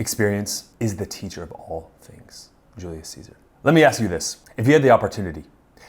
Experience is the teacher of all things. Julius Caesar. Let me ask you this. If you had the opportunity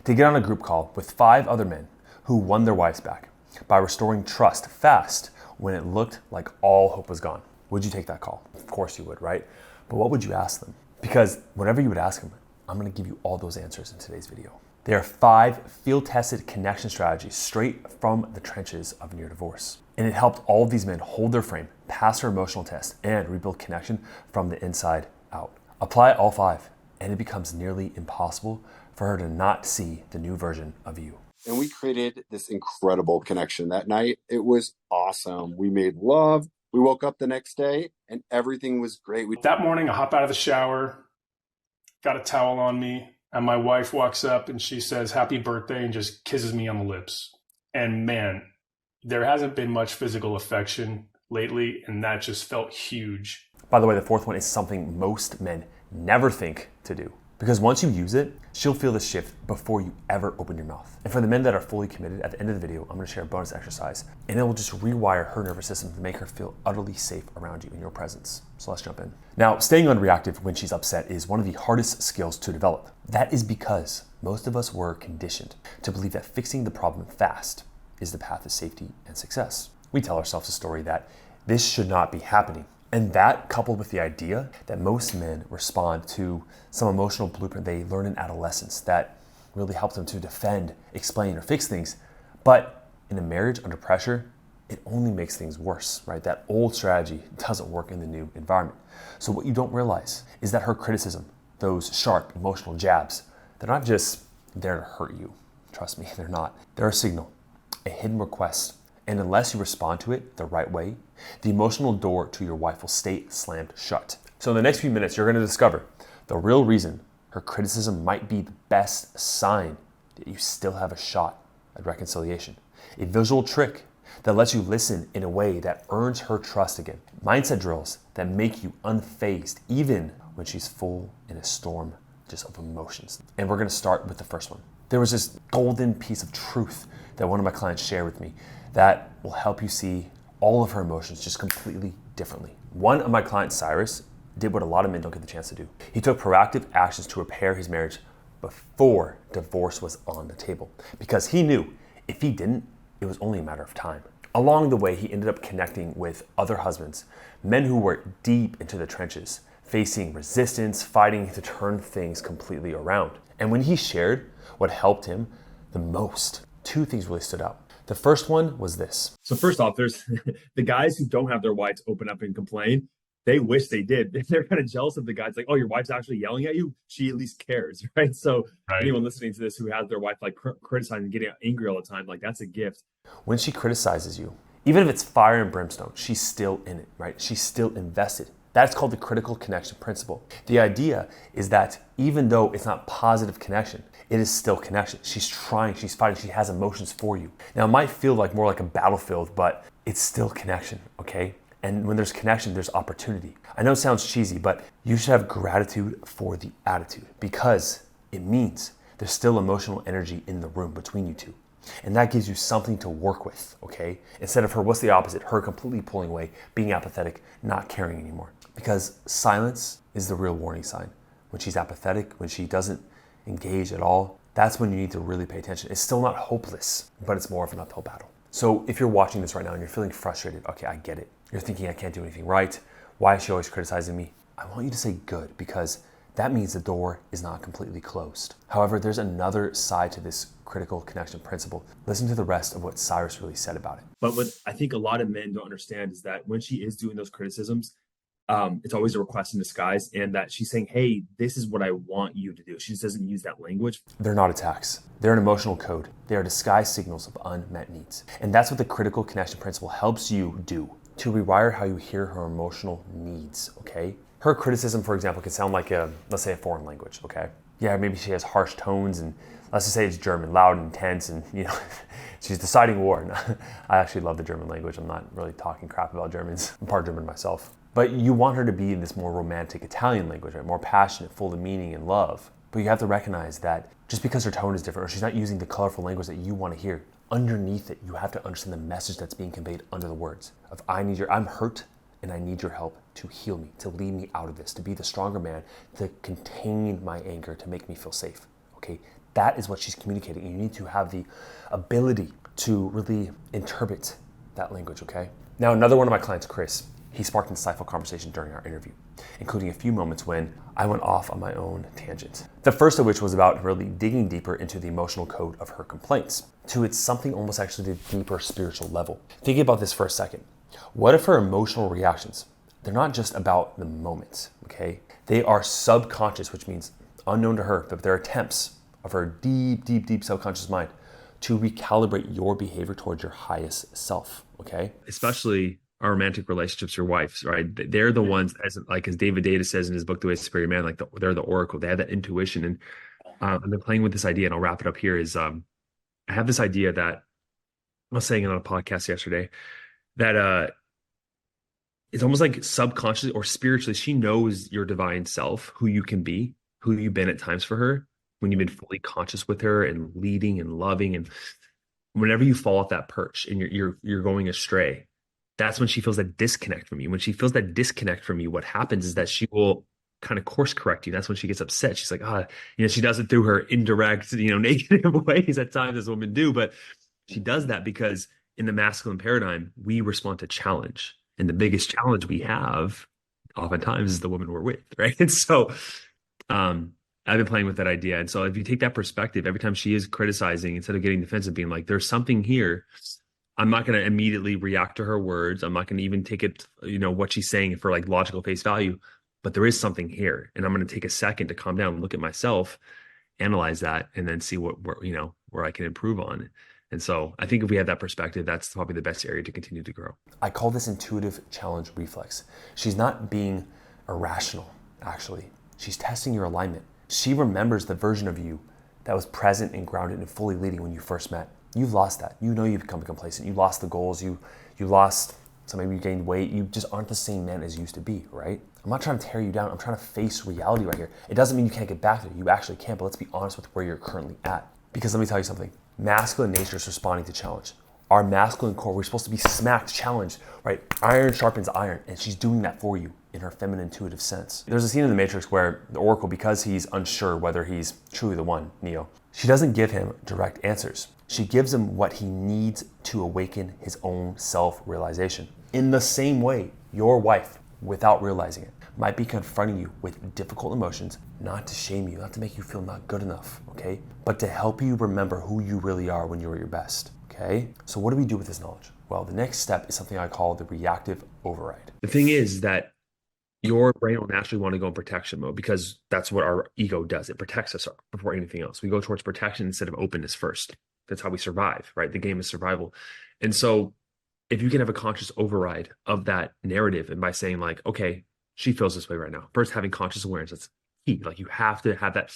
to get on a group call with 5 other men who won their wives back by restoring trust fast when it looked like all hope was gone, would you take that call? Of course you would, right? But what would you ask them? Because whatever you would ask them, I'm going to give you all those answers in today's video. There are 5 field-tested connection strategies straight from the trenches of near divorce. And it helped all of these men hold their frame, pass their emotional test, and rebuild connection from the inside out. Apply all 5, and it becomes nearly impossible for her to not see the new version of you. And we created this incredible connection that night. It was awesome. We made love. We woke up the next day and everything was great. That morning, I hop out of the shower, got a towel on me, and my wife walks up and she says, "Happy birthday," and just kisses me on the lips. And man, there hasn't been much physical affection lately, and that just felt huge. By the way, the 4th one is something most men never think to do. Because once you use it, she'll feel the shift before you ever open your mouth. And for the men that are fully committed, at the end of the video, I'm gonna share a bonus exercise, and it will just rewire her nervous system to make her feel utterly safe around you in your presence. So let's jump in. Now, staying unreactive when she's upset is one of the hardest skills to develop. That is because most of us were conditioned to believe that fixing the problem fast is the path to safety and success. We tell ourselves a story that this should not be happening. And that, coupled with the idea that most men respond to some emotional blueprint they learn in adolescence that really helps them to defend, explain, or fix things. But in a marriage under pressure, it only makes things worse, right? That old strategy doesn't work in the new environment. So what you don't realize is that her criticism, those sharp emotional jabs, they're not just there to hurt you. Trust me, they're not. They're a signal, a hidden request. And unless you respond to it the right way, the emotional door to your wife will stay slammed shut. So in the next few minutes, you're going to discover the real reason her criticism might be the best sign that you still have a shot at reconciliation. A visual trick that lets you listen in a way that earns her trust again. Mindset drills that make you unfazed even when she's full in a storm just of emotions. And we're going to start with the first one. There was this golden piece of truth that one of my clients shared with me that will help you see all of her emotions just completely differently. One of my clients, Cyrus, did what a lot of men don't get the chance to do. He took proactive actions to repair his marriage before divorce was on the table, because he knew if he didn't, it was only a matter of time. Along the way, he ended up connecting with other husbands, men who were deep into the trenches, facing resistance, fighting to turn things completely around. And when he shared what helped him the most, 2 things really stood out. The first one was this. So first off, there's the guys who don't have their wives open up and complain. They wish they did. They're kind of jealous of the guys like, "Oh, your wife's actually yelling at you. She at least cares," right? So anyone listening to this who has their wife like criticizing and getting angry all the time, like that's a gift. When she criticizes you, even if it's fire and brimstone, she's still in it, right? She's still invested. That's called the critical connection principle. The idea is that even though it's not positive connection, it is still connection. She's trying, she's fighting, she has emotions for you. Now, it might feel like more like a battlefield, but it's still connection, okay? And when there's connection, there's opportunity. I know it sounds cheesy, but you should have gratitude for the attitude because it means there's still emotional energy in the room between you two. And that gives you something to work with, okay? Instead of her, what's the opposite? Her completely pulling away, being apathetic, not caring anymore. Because silence is the real warning sign. When she's apathetic, when she doesn't engage at all, that's when you need to really pay attention. It's still not hopeless, but it's more of an uphill battle. So if you're watching this right now and you're feeling frustrated, okay, I get it. You're thinking I can't do anything right. Why is she always criticizing me? I want you to say good, because that means the door is not completely closed. However, there's another side to this critical connection principle. Listen to the rest of what Cyrus really said about it. But what I think a lot of men don't understand is that when she is doing those criticisms, it's always a request in disguise, and that she's saying, "Hey, this is what I want you to do." She just doesn't use that language. They're not attacks. They're an emotional code. They are disguised signals of unmet needs. And that's what the critical connection principle helps you do, to rewire how you hear her emotional needs, okay? Her criticism, for example, can sound like let's say a foreign language, okay? Yeah, maybe she has harsh tones, and let's just say it's German, loud and intense, and she's deciding war. I actually love the German language. I'm not really talking crap about Germans. I'm part German myself. But you want her to be in this more romantic Italian language, right? More passionate, full of meaning and love. But you have to recognize that just because her tone is different, or she's not using the colorful language that you want to hear, underneath it, you have to understand the message that's being conveyed under the words of I'm hurt, and I need your help to heal me, to lead me out of this, to be the stronger man, to contain my anger, to make me feel safe. Okay, that is what she's communicating. You need to have the ability to really interpret that language, okay? Now, another one of my clients, Chris, he sparked an insightful conversation during our interview, including a few moments when I went off on my own tangent. The first of which was about really digging deeper into the emotional code of her complaints, to it's something almost actually the deeper spiritual level. Think about this for a second. What if her emotional reactions, they're not just about the moment, okay? They are subconscious, which means unknown to her, but they're attempts of her deep subconscious mind to recalibrate your behavior towards your highest self, okay? Especially our romantic relationships, your wives, right? They're the ones, as David Data says in his book, The Way of Superior Man, like they're the oracle. They have that intuition. And I've been playing with this idea, and I'll wrap it up here, is I have this idea that I was saying on a podcast yesterday that it's almost like subconsciously or spiritually, she knows your divine self, who you can be, who you've been at times for her, when you've been fully conscious with her and leading and loving. And whenever you fall off that perch and you're going astray, that's when she feels that disconnect from you. When she feels that disconnect from you, what happens is that she will kind of course correct you. That's when she gets upset. She's like, she does it through her indirect, negative ways at times, as women do. But she does that because in the masculine paradigm, we respond to challenge. And the biggest challenge we have oftentimes is the woman we're with, right? And so I've been playing with that idea. And so if you take that perspective, every time she is criticizing, instead of getting defensive, being like, there's something here, I'm not going to immediately react to her words. I'm not going to even take it, what she's saying for like logical face value, but there is something here. And I'm going to take a second to calm down and look at myself, analyze that, and then see where I can improve on. And so I think if we have that perspective, that's probably the best area to continue to grow. I call this intuitive challenge reflex. She's not being irrational, actually. She's testing your alignment. She remembers the version of you that was present and grounded and fully leading when you first met. You've lost that. You've become complacent. You lost the goals. You lost, so maybe you gained weight. You just aren't the same man as you used to be, right? I'm not trying to tear you down. I'm trying to face reality right here. It doesn't mean you can't get back there. You actually can, but let's be honest with where you're currently at. Because let me tell you something. Masculine nature is responding to challenge. Our masculine core, we're supposed to be smacked, challenged, right? Iron sharpens iron, and she's doing that for you in her feminine intuitive sense. There's a scene in The Matrix where the Oracle, because he's unsure whether he's truly the one, Neo, she doesn't give him direct answers. She gives him what he needs to awaken his own self-realization. In the same way, your wife, without realizing it, might be confronting you with difficult emotions, not to shame you, not to make you feel not good enough, okay? But to help you remember who you really are when you're at your best, okay? So what do we do with this knowledge? Well, the next step is something I call the reactive override. The thing is that your brain will naturally want to go in protection mode because that's what our ego does. It protects us before anything else. We go towards protection instead of openness first. That's how we survive, right? The game is survival. And so if you can have a conscious override of that narrative and by saying like, okay, she feels this way right now. First, having conscious awareness, that's key. Like you have to have that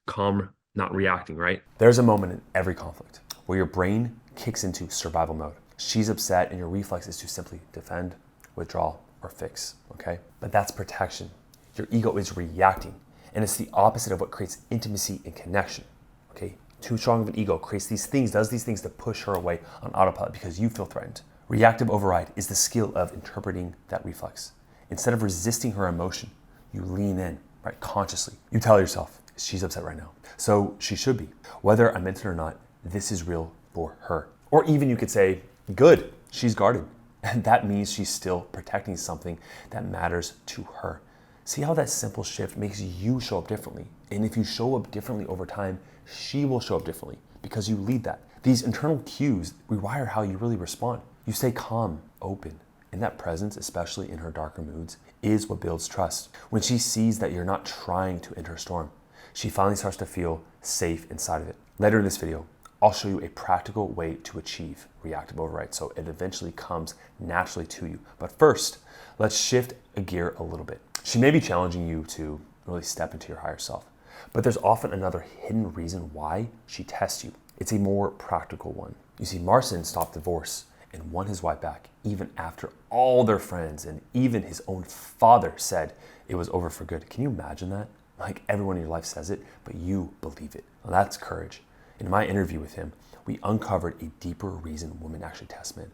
calm, not reacting, right? There's a moment in every conflict where your brain kicks into survival mode. She's upset and your reflex is to simply defend, withdraw, or fix, okay? But that's protection. Your ego is reacting, and it's the opposite of what creates intimacy and connection, okay? Too strong of an ego creates these things, does these things to push her away on autopilot because you feel threatened. Reactive override is the skill of interpreting that reflex. Instead of resisting her emotion, you lean in, right, consciously. You tell yourself, she's upset right now. So she should be. Whether I meant it or not, this is real for her. Or even you could say, good, she's guarded. And that means she's still protecting something that matters to her. See how that simple shift makes you show up differently. And if you show up differently over time, she will show up differently because you lead that. These internal cues rewire how you really respond. You stay calm, open, and that presence, especially in her darker moods, is what builds trust. When she sees that you're not trying to enter a storm, she finally starts to feel safe inside of it. Later in this video, I'll show you a practical way to achieve reactive override so it eventually comes naturally to you. But first, let's shift a gear a little bit. She may be challenging you to really step into your higher self, but there's often another hidden reason why she tests you. It's a more practical one. You see, Marcin stopped divorce and won his wife back even after all their friends and even his own father said it was over for good. Can you imagine that? Like everyone in your life says it, but you believe it. Well, that's courage. In my interview with him, we uncovered a deeper reason women actually test men.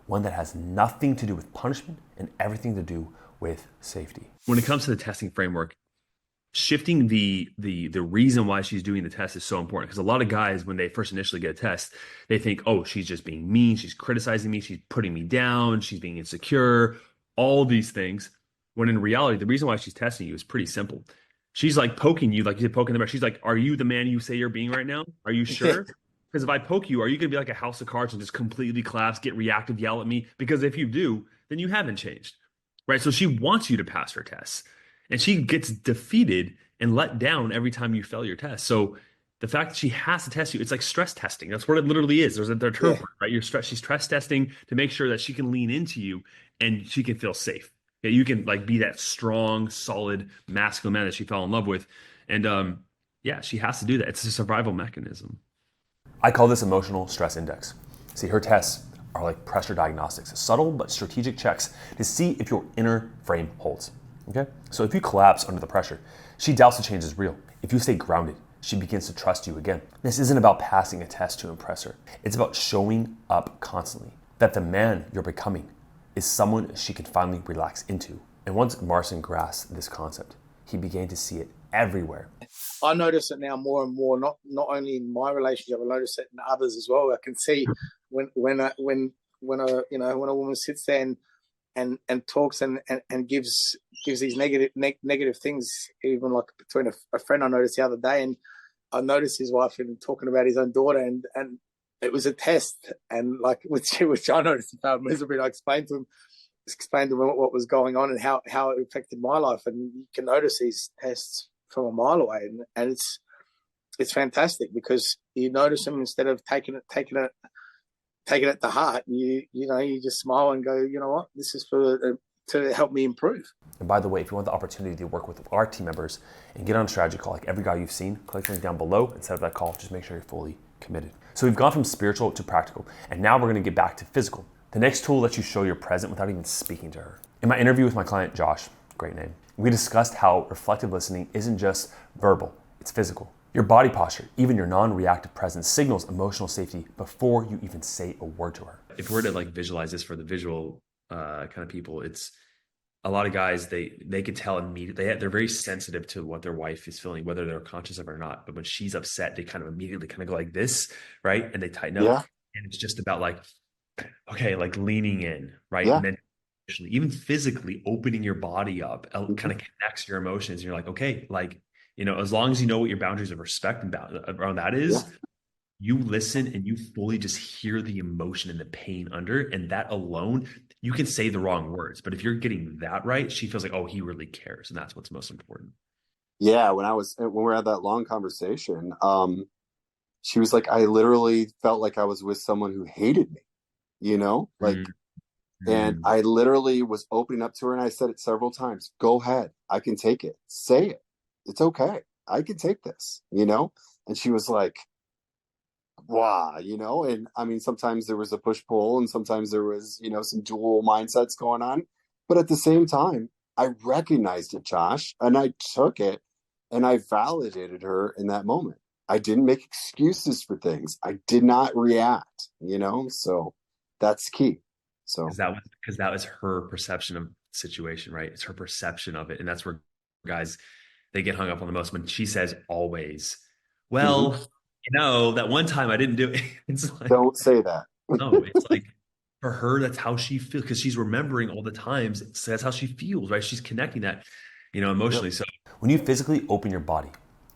one that has nothing to do with punishment and everything to do with safety. When it comes to the testing framework, shifting the reason why she's doing the test is so important, because a lot of guys, when they first initially get a test, they think, oh, she's just being mean, she's criticizing me, she's putting me down, she's being insecure, all these things. When in reality, the reason why she's testing you is pretty simple. She's like poking you, like you did poking the bear. She's like, are you the man you say you're being right now? Are you sure? Because if I poke you, are you going to be like a house of cards and just completely collapse, get reactive, yell at me? Because if you do, then you haven't changed, right? So she wants you to pass her tests. And she gets defeated and let down every time you fail your test. So the fact that she has to test you, it's like stress testing. That's what it literally is. There's a term for it, right? She's stress testing to make sure that she can lean into you and she can feel safe. Yeah, you can like be that strong, solid, masculine man that she fell in love with. And yeah, she has to do that. It's a survival mechanism. I call this emotional stress index. See, her tests are like pressure diagnostics, subtle but strategic checks to see if your inner frame holds. Okay? So if you collapse under the pressure, she doubts the change is real. If you stay grounded, she begins to trust you again. This isn't about passing a test to impress her. It's about showing up constantly, that the man you're becoming is someone she can finally relax into. And once Marcin grasped this concept, he began to see it everywhere. I notice it now more and more, not only in my relationship, I notice it in others as well. I can see when a woman sits there and talks and gives these negative things, even like between a friend I noticed the other day, and I noticed his wife and talking about his own daughter, and it was a test, and like which I noticed he failed miserably. I explained to him what was going on and how it affected my life, and you can notice these tests from a mile away, and it's fantastic because you notice them instead of taking it to heart. You just smile and go, you know what, this is to help me improve. And by the way, if you want the opportunity to work with our team members and get on a strategy call like every guy you've seen, click the link down below and set up that call. Just make sure you're fully committed. So we've gone from spiritual to practical, and now we're going to get back to physical. The next tool lets you show you're present without even speaking to her. In my interview with my client Josh, great name, we discussed how reflective listening isn't just verbal, it's physical. Your body posture, even your non-reactive presence, signals emotional safety before you even say a word to her. If we're to like visualize this for the visual kind of people, it's a lot of guys, they can tell immediately. They're very sensitive to what their wife is feeling, whether they're conscious of it or not. But when she's upset, they kind of immediately kind of go like this, right? And they tighten up. Yeah. And it's just about like, okay, like leaning in, right? Yeah. And then even physically opening your body up kind of connects your emotions. And you're like, okay, like, as long as you know what your boundaries of respect around that is, you listen and you fully just hear the emotion and the pain under, and that alone, you can say the wrong words. But if you're getting that right, she feels like, oh, he really cares. And that's what's most important. Yeah. When we had that long conversation, she was like, I literally felt like I was with someone who hated me, and I literally was opening up to her, and I said it several times. Go ahead. I can take it. Say it. It's okay. I can take this, and she was like, wow, and I mean, sometimes there was a push-pull and sometimes there was, some dual mindsets going on. But at the same time, I recognized it, Josh, and I took it and I validated her in that moment. I didn't make excuses for things. I did not react, so that's key. So because that was her perception of the situation, right? It's her perception of it. And that's where guys, they get hung up on the most when she says always, well, that one time I didn't do it. It's like, don't say that. No, it's like for her, that's how she feels, because she's remembering all the times. That's how she feels, right? She's connecting that, emotionally. Yep. So when you physically open your body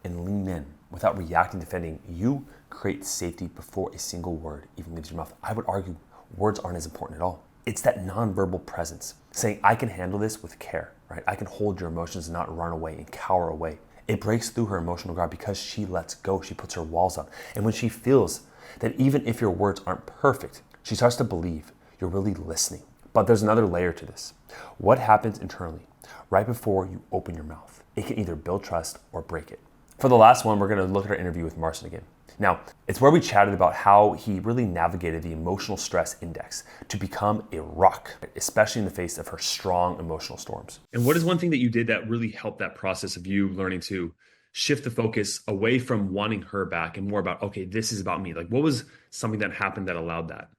and lean in without reacting, defending, you create safety before a single word even leaves your mouth. I would argue words aren't as important at all. It's that nonverbal presence, saying, I can handle this with care, right? I can hold your emotions and not run away and cower away. It breaks through her emotional guard because she lets go. She puts her walls up. And when she feels that even if your words aren't perfect, she starts to believe you're really listening. But there's another layer to this. What happens internally right before you open your mouth? It can either build trust or break it. For the last one, we're going to look at our interview with Marcin again. Now, it's where we chatted about how he really navigated the emotional stress index to become a rock, especially in the face of her strong emotional storms. And what is one thing that you did that really helped that process of you learning to shift the focus away from wanting her back and more about, okay, this is about me? Like, what was something that happened that allowed that?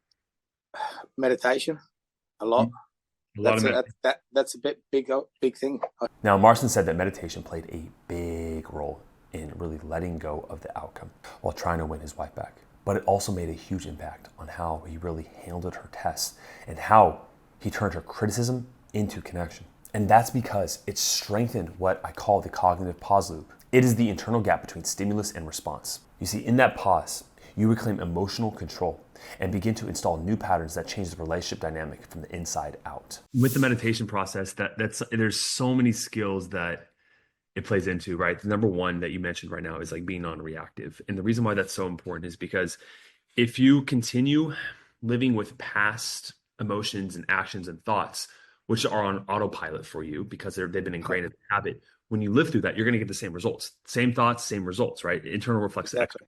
Meditation, a lot. That's a big thing. Now, Marston said that meditation played a big role in really letting go of the outcome while trying to win his wife back. But it also made a huge impact on how he really handled her tests and how he turned her criticism into connection. And that's because it strengthened what I call the cognitive pause loop. It is the internal gap between stimulus and response. You see, in that pause, you reclaim emotional control and begin to install new patterns that change the relationship dynamic from the inside out. With the meditation process, there's so many skills that it plays into, right? The number one that you mentioned right now is like being non-reactive. And the reason why that's so important is because if you continue living with past emotions and actions and thoughts, which are on autopilot for you because they've been ingrained in the habit, when you live through that, you're going to get the same results, same thoughts, same results, right? Internal reflex. Exactly.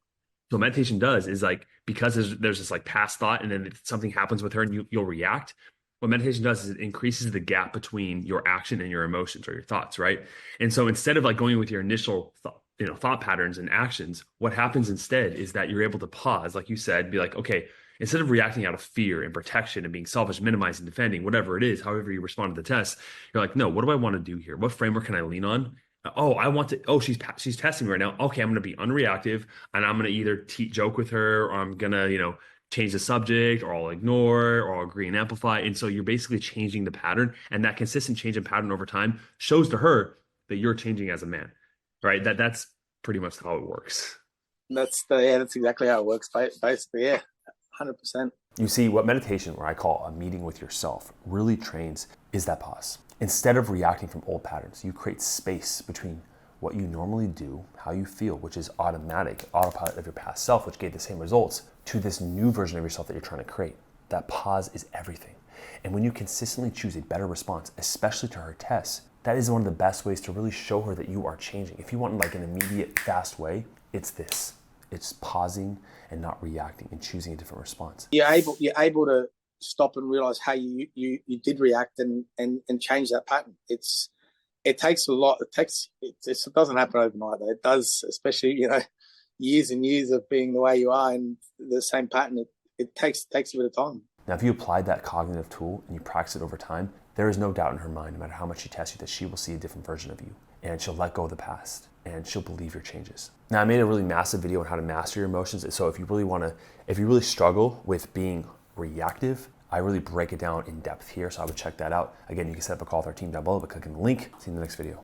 So what meditation does is like, because there's this like past thought and then something happens with her and you'll react. What meditation does is it increases the gap between your action and your emotions or your thoughts, right? And so instead of like going with your initial thought patterns and actions, what happens instead is that you're able to pause, like you said, be like, okay, instead of reacting out of fear and protection and being selfish, minimizing, defending, whatever it is, however you respond to the test, you're like, no, what do I want to do here? What framework can I lean on? She's testing me right now. Okay, I'm going to be unreactive and I'm going to either joke with her or I'm going to, change the subject, or I'll ignore, or I'll agree and amplify. And so you're basically changing the pattern, and that consistent change in pattern over time shows to her that you're changing as a man, right? That's pretty much how it works. That's exactly how it works. Basically, yeah, 100%. You see, what meditation, or I call a meeting with yourself, really trains is that pause. Instead of reacting from old patterns, you create space between what you normally do, how you feel, which is autopilot of your past self, which gave the same results, to this new version of yourself that you're trying to create. That pause is everything. And when you consistently choose a better response, especially to her tests, that is one of the best ways to really show her that you are changing. If you want like an immediate, fast way, it's this. It's pausing and not reacting and choosing a different response. You're able to stop and realize how you did react and change that pattern. It takes a lot. It doesn't happen overnight though. It does, especially, years and years of being the way you are and the same pattern. It takes a bit of time. Now, if you applied that cognitive tool and you practice it over time, there is no doubt in her mind, no matter how much she tests you, that she will see a different version of you, and she'll let go of the past and she'll believe your changes. Now, I made a really massive video on how to master your emotions. So if you really struggle with being reactive, I really break it down in depth here. So I would check that out. Again, you can set up a call with our team down below by clicking the link. See you in the next video.